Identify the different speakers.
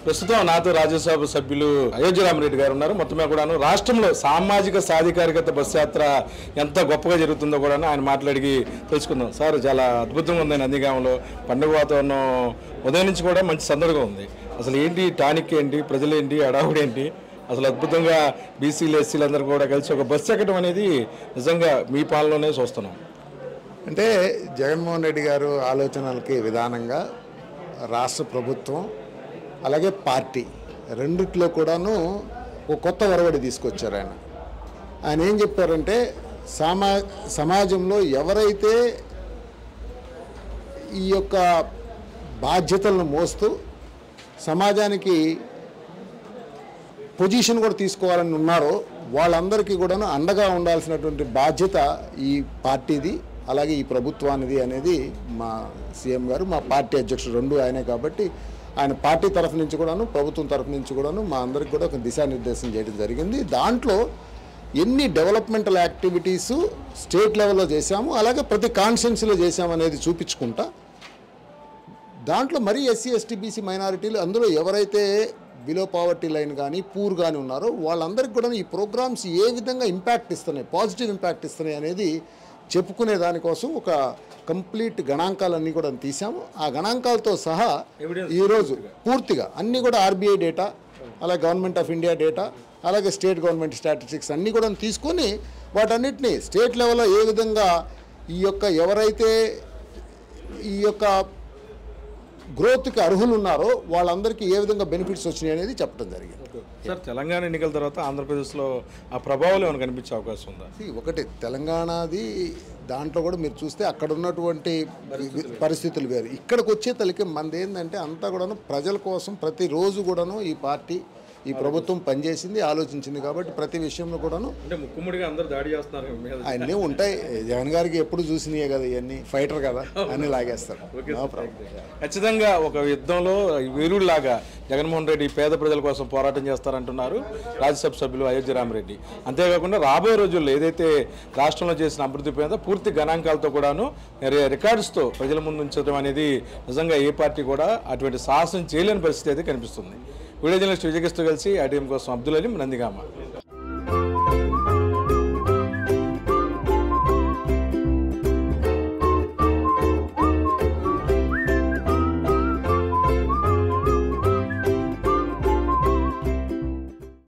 Speaker 1: ప్రస్తుతం నాతో రాజ్యసభ సభ్యులు అయోధ్య రామరెడ్డి గారు ఉన్నారు. మొత్తమే కూడాను రాష్ట్రంలో సామాజిక సాధికారికత బస్ యాత్ర ఎంత గొప్పగా జరుగుతుందో కూడా ఆయన మాట్లాడి తెలుసుకుందాం. సార్, చాలా అద్భుతంగా ఉంది నందిగామలో. పండుగ వాతావరణం ఉదయం నుంచి కూడా మంచి సందడిగా ఉంది. అసలు ఏంటి టానిక్ ఏంటి, ప్రజలేంటి, అడావుడు ఏంటి, అసలు అద్భుతంగా బీసీలు ఎస్సీలు అందరూ కూడా కలిసి ఒక బస్సు ఎక్కడం అనేది నిజంగా మీ పాలనలోనే చూస్తున్నాం.
Speaker 2: అంటే జగన్మోహన్ రెడ్డి గారు ఆలోచనలకి విధానంగా రాష్ట్ర ప్రభుత్వం అలాగే పార్టీ రెండిట్లో కూడాను ఒక కొత్త ఒరవడి తీసుకొచ్చారు. ఆయన ఏం చెప్పారంటే సమాజంలో ఎవరైతే ఈ యొక్క బాధ్యతలను మోస్తూ సమాజానికి పొజిషన్ కూడా తీసుకోవాలని ఉన్నారో వాళ్ళందరికీ కూడాను అండగా ఉండాల్సినటువంటి బాధ్యత ఈ పార్టీది అలాగే ఈ ప్రభుత్వానిది అనేది మా సీఎం గారు, మా పార్టీ అధ్యక్షుడు రెండు ఆయనే. కాబట్టి ఆయన పార్టీ తరఫు నుంచి కూడాను ప్రభుత్వం తరఫు నుంచి కూడాను మా అందరికి కూడా ఒక దిశానిర్దేశం చేయడం జరిగింది. దాంట్లో ఎన్ని డెవలప్మెంటల్ యాక్టివిటీసు స్టేట్ లెవెల్లో చేశాము, అలాగే ప్రతి కాన్స్టిట్యున్సీలో చేశాము అనేది చూపించుకుంటా దాంట్లో మరీ ఎస్సీ ఎస్టీ బీసీ మైనారిటీలు అందులో ఎవరైతే బిలో పావర్టీ లైన్ కానీ పూర్ కానీ ఉన్నారో వాళ్ళందరికీ కూడా ఈ ప్రోగ్రామ్స్ ఏ విధంగా ఇంపాక్ట్ ఇస్తున్నాయి, పాజిటివ్ ఇంపాక్ట్ ఇస్తున్నాయి అనేది చెప్పుకునే దానికోసం ఒక కంప్లీట్ గణాంకాలన్నీ కూడా తీసాము. ఆ గణాంకాలతో సహా ఈరోజు పూర్తిగా అన్నీ కూడా ఆర్బీఐ డేటా, అలాగే గవర్నమెంట్ ఆఫ్ ఇండియా డేటా, అలాగే స్టేట్ గవర్నమెంట్ స్టాటిస్టిక్స్ అన్నీ కూడా తీసుకొని వాటన్నిటిని స్టేట్ లెవెల్లో ఏ విధంగా ఈ యొక్క ఎవరైతే ఈ యొక్క గ్రోత్కి అర్హులు ఉన్నారో వాళ్ళందరికీ ఏ విధంగా బెనిఫిట్స్ వచ్చినాయి అనేది చెప్పడం జరిగింది.
Speaker 1: సార్, తెలంగాణ ఎన్నికల తర్వాత ఆంధ్రప్రదేశ్లో ఆ ప్రభావాలు ఏమైనా కనిపించే అవకాశం ఉందా?
Speaker 2: ఒకటి తెలంగాణది దాంట్లో కూడా మీరు చూస్తే అక్కడ ఉన్నటువంటి పరిస్థితులు వేరు. ఇక్కడికి వచ్చే తలకి మనది ఏంటంటే అంతా కూడాను ప్రజల కోసం ప్రతిరోజు కూడాను ఈ పార్టీ ఈ ప్రభుత్వం పనిచేసింది, ఆలోచించింది. కాబట్టి ప్రతి విషయంలో కూడాను
Speaker 1: ముక్కుముడిగా అందరూ దాడి చేస్తున్నారు.
Speaker 2: అన్నీ ఉంటాయి. జగన్ గారికి ఎప్పుడు చూసినాయే కదా, ఇవన్నీ ఫైటర్ కదా, అన్నీ లాగేస్తారు.
Speaker 1: ఖచ్చితంగా ఒక యుద్ధంలో వీరుడిలాగా జగన్మోహన్ రెడ్డి పేద ప్రజల కోసం పోరాటం చేస్తారంటున్నారు రాజ్యసభ సభ్యులు అయోధ్య రామరెడ్డి. అంతేకాకుండా రాబోయే రోజుల్లో ఏదైతే రాష్ట్రంలో చేసిన అభివృద్ధి పైన పూర్తి గణాంకాలతో కూడాను రికార్డ్స్తో ప్రజల ముందు ఉంచడం అనేది నిజంగా ఏ పార్టీ కూడా అటువంటి సాహసం చేయలేని పరిస్థితి అయితే కనిపిస్తుంది. వీడియో జర్నలిస్ట్ విజయకృష్ణ కలిసి ఆర్టీఎం కోసం అబ్దుల్ అలీం, నందిగామ.